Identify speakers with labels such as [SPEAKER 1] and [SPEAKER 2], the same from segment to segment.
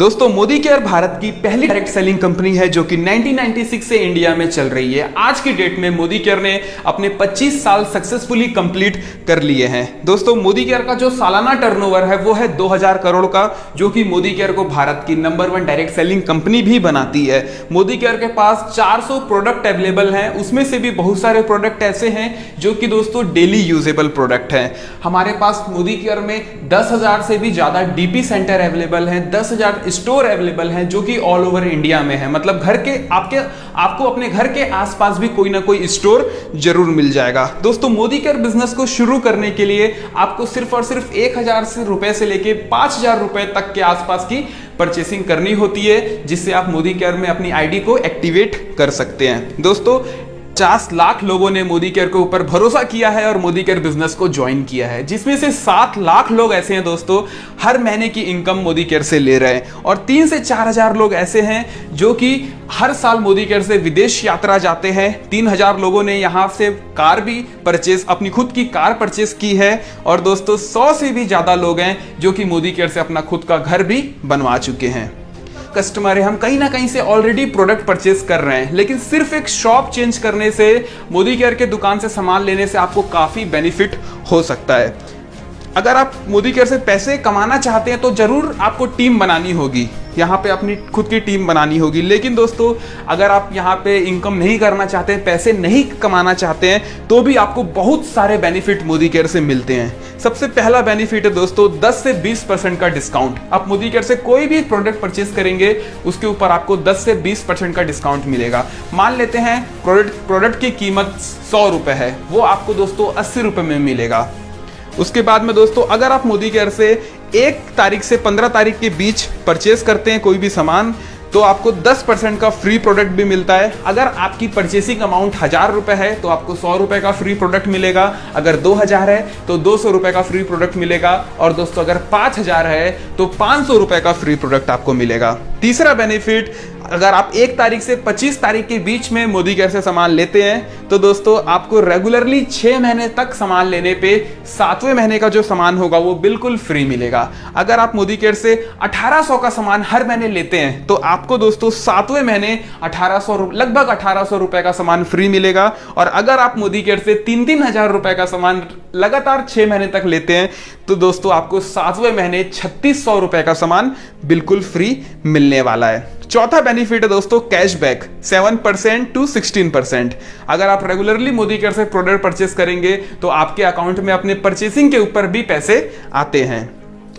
[SPEAKER 1] दोस्तों मोदी केयर भारत की पहली डायरेक्ट सेलिंग कंपनी है जो कि 1996 से इंडिया में चल रही है। आज की डेट में मोदी केयर ने अपने 25 साल सक्सेसफुली कंप्लीट कर लिए हैं। दोस्तों मोदी केयर का जो सालाना टर्नओवर है वो है 2000 करोड़ का, जो कि मोदी केयर को भारत की नंबर 1 डायरेक्ट सेलिंग कंपनी भी बनाती है। मोदी केयर के पास 400 प्रोडक्ट अवेलेबल हैं, उसमें से भी बहुत सारे प्रोडक्ट ऐसे हैं जो कि दोस्तों डेली यूजेबल प्रोडक्ट हैं। हमारे पास मोदी केयर में 10,000 से भी ज्यादा डीपी सेंटर अवेलेबल हैं, 10,000 स्टोर अवेलेबल हैं जो कि ऑल ओवर इंडिया में है। मतलब घर के आपको अपने घर के आसपास भी कोई ना कोई स्टोर जरूर मिल जाएगा। दोस्तों मोदी केयर बिजनेस को शुरू करने के लिए आपको सिर्फ और सिर्फ 1,000 रुपए से लेके 5,000 रुपए तक के आसपास की परचेसिंग करनी होती है, जिससे आप मोदी केयर में अपनी आईडी को एक्टिवेट कर सकते हैं। दोस्तों 50 लाख लोगों ने मोदी केयर के ऊपर भरोसा किया है और मोदी केयर बिजनेस को ज्वाइन किया है, जिसमें से 7 लाख लोग ऐसे हैं दोस्तों हर महीने की इनकम मोदी केयर से ले रहे हैं, और 3 से 4,000 लोग ऐसे हैं जो कि हर साल मोदी केयर से विदेश यात्रा जाते हैं। 3,000 लोगों ने यहां से कार भी परचेस, अपनी खुद की कार परचेस की है, और दोस्तों 100 से भी ज्यादा लोग हैं जो कि मोदी केयर से अपना खुद का घर भी बनवा चुके हैं। कस्टमर है, हम कहीं ना कहीं से ऑलरेडी प्रोडक्ट परचेस कर रहे हैं, लेकिन सिर्फ एक शॉप चेंज करने से, मोदी केयर के दुकान से सामान लेने से आपको काफी बेनिफिट हो सकता है। अगर आप मोदी केयर से पैसे कमाना चाहते हैं तो जरूर आपको टीम बनानी होगी, यहाँ पे अपनी खुद की टीम बनानी होगी। लेकिन दोस्तों अगर आप यहाँ पे इनकम नहीं करना चाहते हैं, पैसे नहीं कमाना चाहते हैं, तो भी आपको बहुत सारे बेनिफिट मोदी केयर से मिलते हैं। सबसे पहला बेनिफिट है दोस्तों 10 से 20% का डिस्काउंट। आप मोदी केयर से कोई भी प्रोडक्ट परचेस करेंगे उसके ऊपर आपको 10 से 20% का डिस्काउंट मिलेगा। मान लेते हैं प्रोडक्ट की कीमत 100 रुपए है, वो आपको दोस्तों 80 रुपए में मिलेगा। उसके बाद में दोस्तों अगर आप मोदी केयर से 1 तारीख से 15 तारीख के बीच परचेस करते हैं कोई भी सामान, तो आपको 10% का फ्री प्रोडक्ट भी मिलता है। अगर आपकी परचेसिंग अमाउंट 1,000 रुपए है तो आपको 100 रुपए का फ्री प्रोडक्ट मिलेगा। अगर 2,000 है तो 200 रुपए का फ्री प्रोडक्ट मिलेगा, और दोस्तों अगर 5,000 है तो 500 रुपए का फ्री प्रोडक्ट आपको मिलेगा। तीसरा बेनिफिट, अगर आप 1 तारीख से 25 तारीख के बीच में मोदी केयर से सामान लेते हैं तो दोस्तों आपको रेगुलरली 6 महीने तक सामान लेने पे 7वें महीने का जो सामान होगा वो बिल्कुल फ्री मिलेगा। अगर आप मोदी केयर से 1,800 का सामान हर महीने लेते हैं तो आपको दोस्तों 7वें महीने 1,800 लगभग 1,800 रुपए का सामान फ्री मिलेगा। और अगर आप मोदी केयर से 3-3 हजार रुपए का सामान लगातार 6 महीने तक लेते हैं तो दोस्तों आपको 7वें महीने 3,600 रुपए का सामान बिल्कुल फ्री मिलने वाला है। चौथा बेनिफिट है दोस्तों कैशबैक 7% to 16%। अगर आप रेगुलरली मोदी केयर से प्रोडक्ट परचेस करेंगे तो आपके अकाउंट में अपने परचेसिंग के ऊपर भी पैसे आते हैं।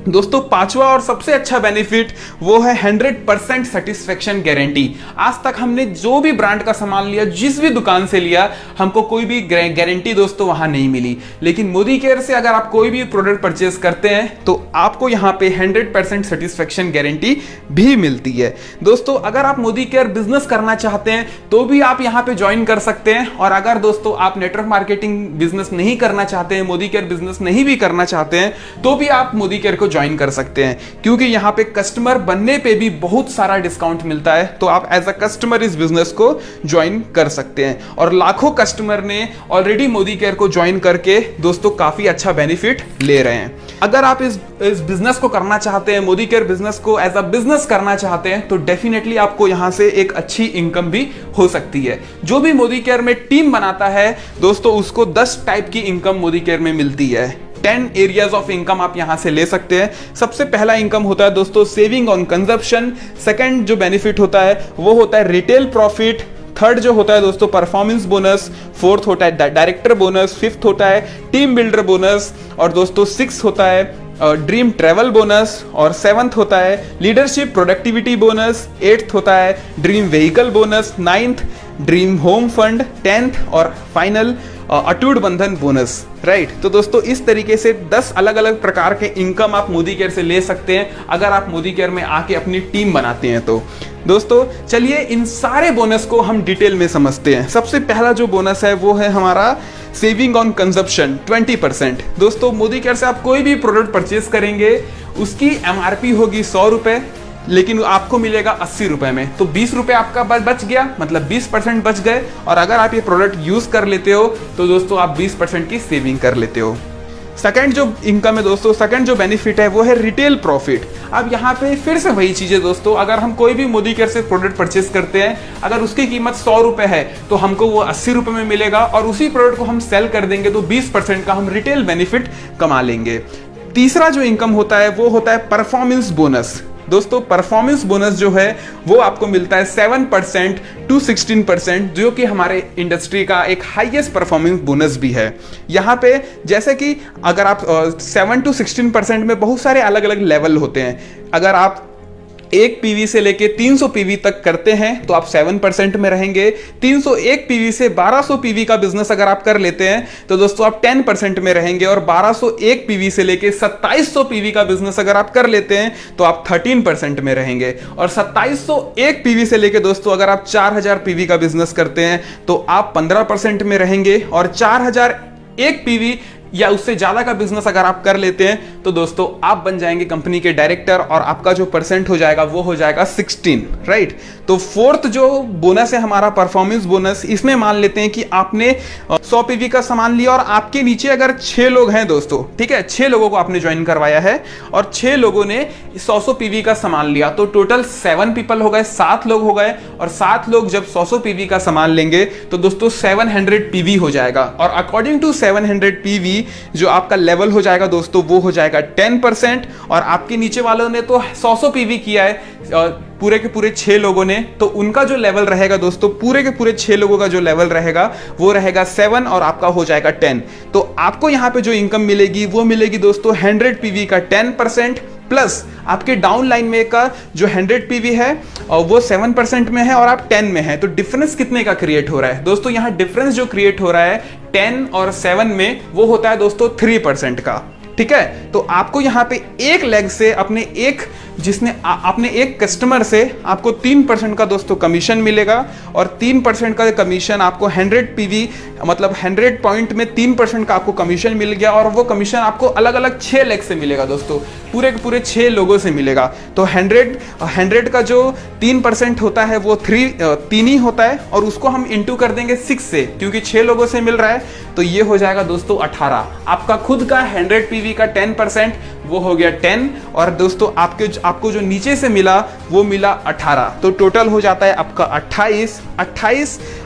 [SPEAKER 1] दोस्तों 5वां और सबसे अच्छा बेनिफिट वो है 100% सेटिस्फेक्शन गारंटी। आज तक हमने जो भी ब्रांड का सामान लिया, जिस भी दुकान से लिया, हमको कोई भी गारंटी दोस्तों वहां नहीं मिली। लेकिन मोदी केयर से अगर आप कोई भी प्रोडक्ट परचेस करते हैं तो आपको यहां पे 100% सेटिस्फेक्शन गारंटी भी मिलती है। दोस्तों अगर आप मोदी केयर बिजनेस करना चाहते हैं तो भी आप यहां पे ज्वाइन कर सकते हैं, और अगर दोस्तों आप नेटवर्क मार्केटिंग बिजनेस नहीं करना चाहते हैं, मोदी केयर बिजनेस नहीं भी करना चाहते हैं, तो भी आप मोदी केयर को ज्वाइन कर सकते हैं, क्योंकि यहां पे कस्टमर बनने पे भी बहुत सारा डिस्काउंट मिलता है। तो आप एज अ कस्टमर इस बिजनेस को ज्वाइन कर सकते हैं, और लाखों कस्टमर ने ऑलरेडी मोदी केयर को ज्वाइन करके दोस्तों काफी अच्छा बेनिफिट ले रहे हैं। अगर आप इस बिजनेस को करना चाहते हैं, मोदी केयर बिजनेस को एज अ बिजनेस करना चाहते हैं, तो डेफिनेटली आपको यहां से एक अच्छी इनकम भी हो सकती है। जो भी मोदी केयर में टीम बनाता है दोस्तों उसको 10 टाइप की इनकम मोदी केयर में मिलती है। 10 एरियाज ऑफ इनकम आप यहां से ले सकते हैं। सबसे पहला इनकम होता है दोस्तों सेविंग ऑन कंजप्शन। सेकंड जो बेनिफिट होता है वो होता है रिटेल प्रॉफिट। थर्ड जो होता है दोस्तों परफॉर्मेंस बोनस। फोर्थ होता है डायरेक्टर बोनस। फिफ्थ होता है टीम बिल्डर बोनस, और दोस्तों 6 होता है ड्रीम ट्रेवल बोनस, और 7th होता है लीडरशिप प्रोडक्टिविटी बोनस। 8th होता है dream vehicle bonus. 9th dream home fund. 10th और फाइनल अटूट बंधन बोनस। राइट, तो दोस्तों इस तरीके से 10 अलग अलग प्रकार के इनकम आप मोदी केयर से ले सकते हैं अगर आप मोदी केयर में आके अपनी टीम बनाते हैं तो। दोस्तों चलिए इन सारे बोनस को हम डिटेल में समझते हैं। सबसे पहला जो बोनस है वो है हमारा सेविंग ऑन कंजप्शन 20%। दोस्तों मोदी केयर से आप कोई भी प्रोडक्ट परचेस करेंगे उसकी MRP होगी 100 रुपए, लेकिन आपको मिलेगा 80 रुपए में, तो 20 रुपए आपका बच गया, मतलब 20% बच गए। और अगर आप ये प्रोडक्ट यूज कर लेते हो तो दोस्तों आप 20% की सेविंग कर लेते हो। सेकंड जो इनकम है दोस्तों, सेकंड जो बेनिफिट है वो है रिटेल प्रॉफिट। अब यहाँ पे फिर से वही चीज़ है दोस्तों, अगर हम कोई भी मोदी केयर से प्रोडक्ट परचेस करते हैं, अगर उसकी कीमत 100 रुपए है तो हमको वो 80 रुपए में मिलेगा, और उसी प्रोडक्ट को हम सेल कर देंगे तो 20% का हम रिटेल बेनिफिट कमा लेंगे। तीसरा जो इनकम होता है वो होता है परफॉर्मेंस बोनस। दोस्तों परफॉर्मेंस बोनस जो है वो आपको मिलता है 7% टू 16%, जो कि हमारे इंडस्ट्री का एक हाईएस्ट परफॉर्मेंस बोनस भी है। यहाँ पे जैसे कि अगर आप 7 to 16% में बहुत सारे अलग अलग लेवल होते हैं। अगर आप 1 पीवी से लेके 300 पीवी तक करते हैं तो आप 7% में रहेंगे। 301 पीवी से 1200 पीवी का बिजनेस अगर आप कर लेते हैं तो दोस्तों आप 10% में रहेंगे, और 1201 पीवी से लेके 2700 पीवी का बिजनेस अगर आप कर लेते हैं तो आप 13% में रहेंगे, और 2701 पीवी से लेके दोस्तों अगर आप 4000 पीवी का बिजनेस करते हैं तो आप 15% में रहेंगे, और 4001 पीवी या उससे ज्यादा का बिजनेस अगर आप कर लेते हैं तो दोस्तों आप बन जाएंगे कंपनी के डायरेक्टर, और आपका जो परसेंट हो जाएगा वो हो जाएगा 16, राइट। तो फोर्थ जो बोनस है हमारा परफॉर्मेंस बोनस, इसमें मान लेते हैं कि आपने 100 पीवी का सामान लिया और आपके नीचे अगर 6 लोग हैं दोस्तों, ठीक है, 6 लोगों को आपने ज्वाइन करवाया है और 6 लोगों ने 100 पीवी का सामान लिया, तो टोटल 7 पीपल हो गए, 7 लोग हो गए, और 7 लोग जब 100 पीवी का सामान लेंगे तो दोस्तों 700 पीवी हो जाएगा, और अकॉर्डिंग टू 700 पीवी जो आपका लेवल हो जाएगा दोस्तों वो हो जाएगा 10%, और आपके नीचे वालों ने तो 100 पीवी किया है पूरे के पूरे 6 लोगों ने, तो उनका जो लेवल रहेगा दोस्तों, पूरे के पूरे 6 लोगों का जो लेवल रहेगा वो रहेगा 7, और आपका हो जाएगा 10। तो आपको यहाँ पे जो इनकम मिलेगी वो मिलेगी दोस्तों 100 पीवी का 10%, प्लस आपके डाउन लाइन में का जो 100 पीवी है वो 7% में है और आप 10 में है। तो डिफरेंस कितने का क्रिएट हो रहा है दोस्तों? यहाँ डिफरेंस जो क्रिएट हो रहा है 10 और 7 में वो होता है दोस्तों 3% का, ठीक है। तो आपको यहाँ पे एक लेग से अपने एक कस्टमर से आपको 3% का दोस्तों कमीशन मिलेगा, और 3% का कमीशन आपको 100 पीवी मतलब 100 पॉइंट में 3% का आपको कमीशन मिल गया, और वो कमीशन आपको अलग अलग 6 लेग से मिलेगा दोस्तों, पूरे के पूरे 6 लोगों से मिलेगा। तो 100 का जो 3% होता है वो 3 ही होता है, और उसको हम इंटू कर देंगे 6 से, क्योंकि 6 लोगों से मिल रहा है, तो ये हो जाएगा दोस्तों 18। आपका खुद का 100 पीवी का 10% वो हो गया 10, और दोस्तों आपको जो नीचे से मिला वो मिला 18, तो टोटल हो जाता है आपका 28,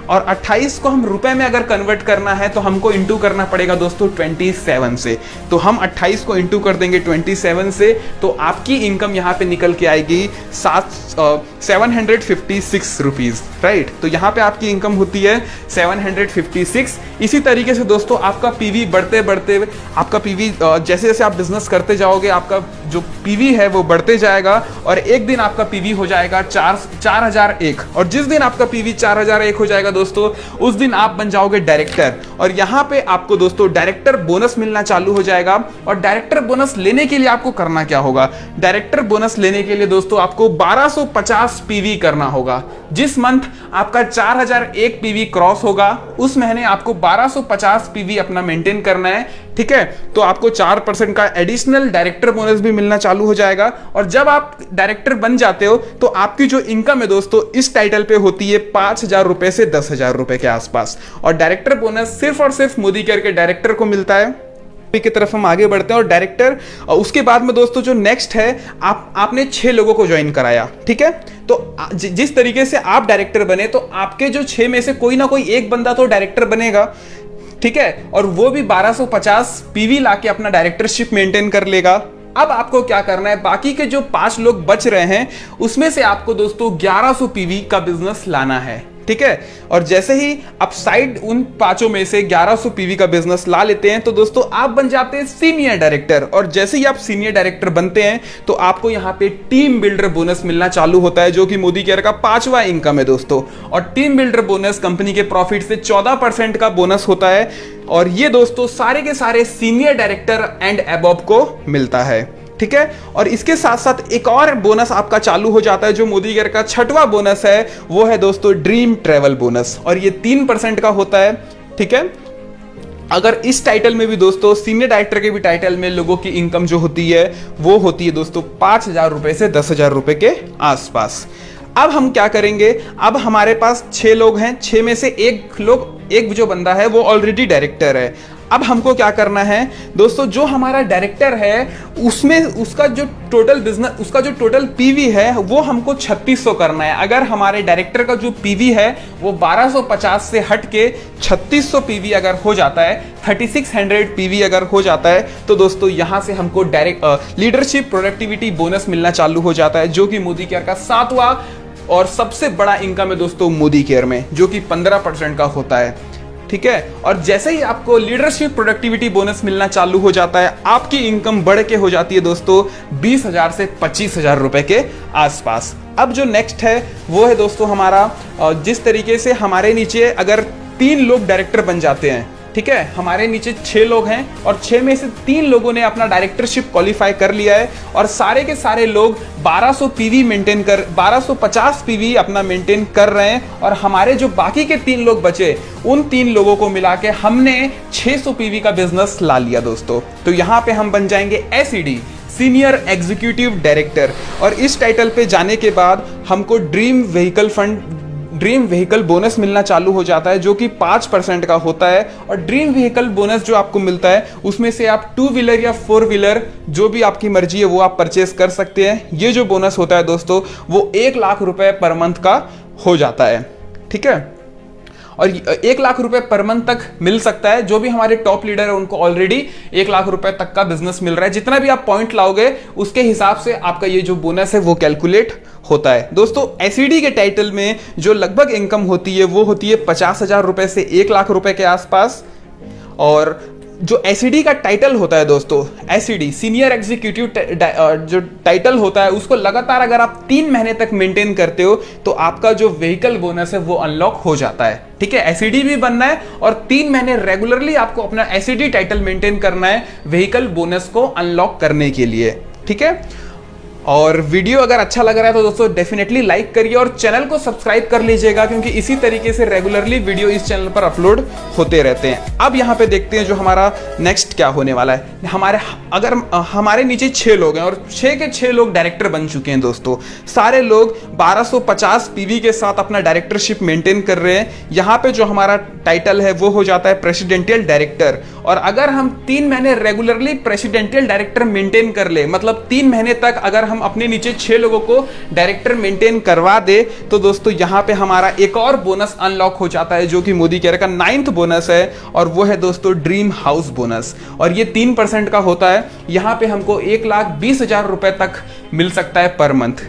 [SPEAKER 1] और 28 को हम रुपए में अगर कन्वर्ट करना है तो हमको इंटू करना पड़ेगा दोस्तों 27 से। तो हम 28 को इंटू कर देंगे 27 से, तो आपकी इनकम यहाँ पे निकल के आएगी 756 रुपीज, राइट। तो यहाँ पे आपकी इनकम होती है 756। इसी तरीके से दोस्तों आपका पीवी बढ़ते बढ़ते, आपका पीवी जैसे जैसे आप बिजनेस करते जाओगे आपका जो पीवी है वो बढ़ते जाएगा, और एक दिन आपका पीवी हो जाएगा 4001, और जिस दिन आपका पीवी 4001 हो जाएगा दोस्तों उस दिन आप बन जाओगे डायरेक्टर, और यहाँ पे आपको दोस्तों डायरेक्टर बोनस मिलना चालू हो जाएगा। और डायरेक्टर बोनस लेने के लिए आपको करना क्या होगा? डायरेक्टर बोनस लेने के लिए दोस्तों आपको 1250 पीवी करना होगा। जिस मंथ आपका 4001 पीवी क्रॉस होगा उस महीने आपको 1250 पीवी अपना मेंटेन करना है, ठीक है। तो आपको 4% का एडिशनल डायरेक्टर बोनस भी मिलना चालू हो जाएगा, और जब आप डायरेक्टर बन जाते हो तो आपकी जो इनकम है दोस्तों इस टाइटल पे होती है 5000 रुपए से 10,000 रुपए के आसपास, और डायरेक्टर बोनस सिर्फ और सिर्फ मोदी केयर के डायरेक्टर को मिलता है। की तरफ हम आगे बढ़ते हैं, और डायरेक्टर उसके बाद में दोस्तों जो नेक्स्ट है, आपने 6 लोगों को ज्वाइन कराया, ठीक है। तो जिस तरीके से आप डायरेक्टर बने तो आपके जो 6 में से कोई ना कोई एक बंदा तो डायरेक्टर बनेगा, ठीक है, और वो भी 1250 पीवी लाके अपना डायरेक्टरशिप मेंटेन कर लेगा। अब आपको क्या करना है, बाकी के जो 5 लोग बच रहे हैं उसमें से आपको दोस्तों 1100 पीवी का बिजनेस लाना है, ठीक है। और जैसे ही आप साइड उन 5 में से 1100 पीवी का बिजनेस ला लेते हैं तो दोस्तों आप बन जाते हैं सीनियर डायरेक्टर, और जैसे ही आप सीनियर डायरेक्टर बनते हैं तो आपको यहाँ पे टीम बिल्डर बोनस मिलना चालू होता है, जो कि मोदी केयर का 5वां इनकम है दोस्तों। और टीम बिल्डर बोनस कंपनी के प्रॉफिट से 14% का बोनस होता है, और ये दोस्तों सारे के सारे सीनियर डायरेक्टर एंड अबव को मिलता है, ठीक है। और इसके साथ साथ एक और बोनस आपका चालू हो जाता है जो मोदी केयर का 6वां बोनस है, वो है दोस्तों ड्रीम ट्रेवल बोनस, और ये 3% का होता है, ठीक है। अगर इस टाइटल में भी दोस्तों सीनियर डायरेक्टर के भी टाइटल में लोगों की इनकम जो होती है वो होती है दोस्तों 5000 रुपए से 10,000 रुपए के आसपास। अब हम क्या करेंगे, अब हमारे पास 6 लोग हैं, 6 में से एक जो बंदा है वो ऑलरेडी डायरेक्टर है। अब हमको क्या करना है दोस्तों, जो हमारा डायरेक्टर है उसमें उसका जो टोटल बिजनेस, उसका जो टोटल पीवी है वो हमको 3600 करना है। अगर हमारे डायरेक्टर का जो पीवी है वो 1250 से हट के 3600 पीवी अगर हो जाता है, 3600 पीवी अगर हो जाता है, तो दोस्तों यहां से हमको डायरेक्ट लीडरशिप प्रोडक्टिविटी बोनस मिलना चालू हो जाता है, जो कि मोदी केयर का 7वां और सबसे बड़ा इनकम है दोस्तों मोदी केयर में, जो कि 15% का होता है। ठीक है, और जैसे ही आपको लीडरशिप प्रोडक्टिविटी बोनस मिलना चालू हो जाता है, आपकी इनकम बढ़ के हो जाती है दोस्तों 20,000 से 25,000 रुपए के आसपास। अब जो नेक्स्ट है वो है दोस्तों हमारा, जिस तरीके से हमारे नीचे अगर 3 लोग डायरेक्टर बन जाते हैं, ठीक है, हमारे नीचे 6 लोग हैं और 6 में से 3 लोगों ने अपना डायरेक्टरशिप क्वालिफाई कर लिया है और सारे के सारे लोग 1200 पीवी मेंटेन कर 1250 पीवी अपना मेंटेन कर रहे हैं, और हमारे जो बाकी के 3 लोग बचे, उन 3 लोगों को मिला के हमने 600 पीवी का बिजनेस ला लिया दोस्तों। तो यहां पे हम बन जाएंगे एसईडी, सीनियर एग्जीक्यूटिव डायरेक्टर, और इस टाइटल पे जाने के बाद हमको ड्रीम व्हीकल बोनस मिलना चालू हो जाता है, जो कि 5% का होता है। और ड्रीम व्हीकल बोनस जो आपको मिलता है उसमें से आप 2 व्हीलर या 4 व्हीलर जो भी आपकी मर्जी है वो आप परचेस कर सकते हैं। ये जो बोनस होता है दोस्तों वो 1 लाख रुपए पर मंथ का हो जाता है। ठीक है, और 1 लाख रुपए पर मंथ तक मिल सकता है। जो भी हमारे टॉप लीडर है उनको ऑलरेडी 1 लाख रुपए तक का बिजनेस मिल रहा है। जितना भी आप पॉइंट लाओगे उसके हिसाब से आपका ये जो बोनस है वो कैलकुलेट होता है। दोस्तों एसईडी के टाइटल में जो लगभग इनकम होती है वो होती है 50,000 रुपए से 1 लाख रुपए के आसपास। और जो एसईडी का टाइटल होता है दोस्तों, एसईडी सीनियर एग्जीक्यूटिव जो टाइटल होता है, उसको लगातार अगर आप 3 महीने तक मेंटेन करते हो तो आपका जो व्हीकल बोनस है वो अनलॉक हो जाता है। ठीक है, एसईडी भी बनना है और 3 महीने रेगुलरली आपको अपना एसईडी टाइटल मेंटेन करना है व्हीकल बोनस को अनलॉक करने के लिए। ठीक है, और वीडियो अगर अच्छा लग रहा है तो दोस्तों डेफिनेटली लाइक करिए और चैनल को सब्सक्राइब कर लीजिएगा, क्योंकि इसी तरीके से रेगुलरली वीडियो इस चैनल पर अपलोड होते रहते हैं। अब यहाँ पे देखते हैं जो हमारा नेक्स्ट क्या होने वाला है। अगर हमारे नीचे 6 लोग हैं और 6 के 6 लोग डायरेक्टर बन चुके हैं दोस्तों, सारे लोग 1250 पीवी के साथ अपना डायरेक्टरशिप मेंटेन कर रहे हैं। यहाँ पे जो हमारा टाइटल है वो हो जाता है प्रेसिडेंशियल डायरेक्टर। और अगर हम 3 महीने रेगुलरली प्रेसिडेंशियल डायरेक्टर मेंटेन कर ले, मतलब 3 महीने तक अगर हम अपने नीचे 6 लोगों को डायरेक्टर मेंटेन करवा दे, तो दोस्तों यहां पे हमारा एक और बोनस अनलॉक हो जाता है, जो कि मोदी केयर का 9th बोनस है, और वो है दोस्तों ड्रीम हाउस बोनस। और ये 3% का होता है। यहां पे हमको 1,20,000 रुपए तक मिल सकता है पर मंथ।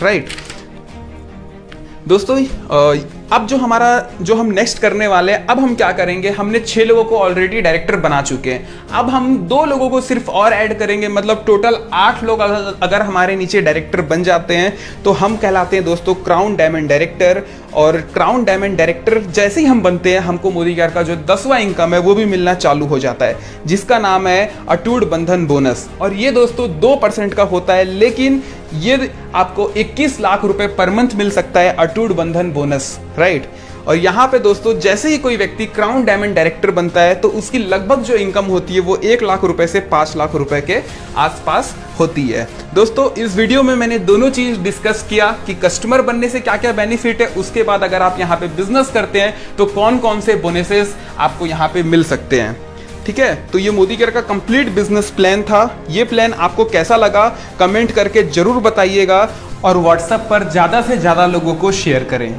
[SPEAKER 1] राइट दोस्तों, अब जो हम नेक्स्ट करने वाले हैं, अब हम क्या करेंगे, हमने 6 लोगों को ऑलरेडी डायरेक्टर बना चुके हैं। अब हम 2 लोगों को सिर्फ और ऐड करेंगे, मतलब टोटल 8 लोग अगर हमारे नीचे डायरेक्टर बन जाते हैं तो हम कहलाते हैं दोस्तों क्राउन डायमंड डायरेक्टर। और क्राउन डायमंड डायरेक्टर जैसे ही हम बनते हैं, हमको मोदी केयर का जो 10वां इनकम है वो भी मिलना चालू हो जाता है, जिसका नाम है अटूट बंधन बोनस। और ये दोस्तों 2% का होता है, लेकिन ये आपको 21 लाख रुपए पर मंथ मिल सकता है अटूट बंधन बोनस। राइट, और यहाँ पे दोस्तों जैसे ही कोई व्यक्ति क्राउन डायमंड डायरेक्टर बनता है तो उसकी लगभग जो इनकम होती है वो 1 लाख रुपए से 5 लाख रुपए के आसपास होती है। दोस्तों इस वीडियो में मैंने दोनों चीज डिस्कस किया कि कस्टमर बनने से क्या क्या बेनिफिट है, उसके बाद अगर आप यहाँ पे बिजनेस करते हैं तो कौन कौन से बोनसेस आपको यहाँ पे मिल सकते हैं। ठीक है, तो ये मोदी केयर का कंप्लीट बिजनेस प्लान था। ये प्लान आपको कैसा लगा कमेंट करके जरूर बताइएगा, और व्हाट्सएप पर ज्यादा से ज्यादा लोगों को शेयर करें।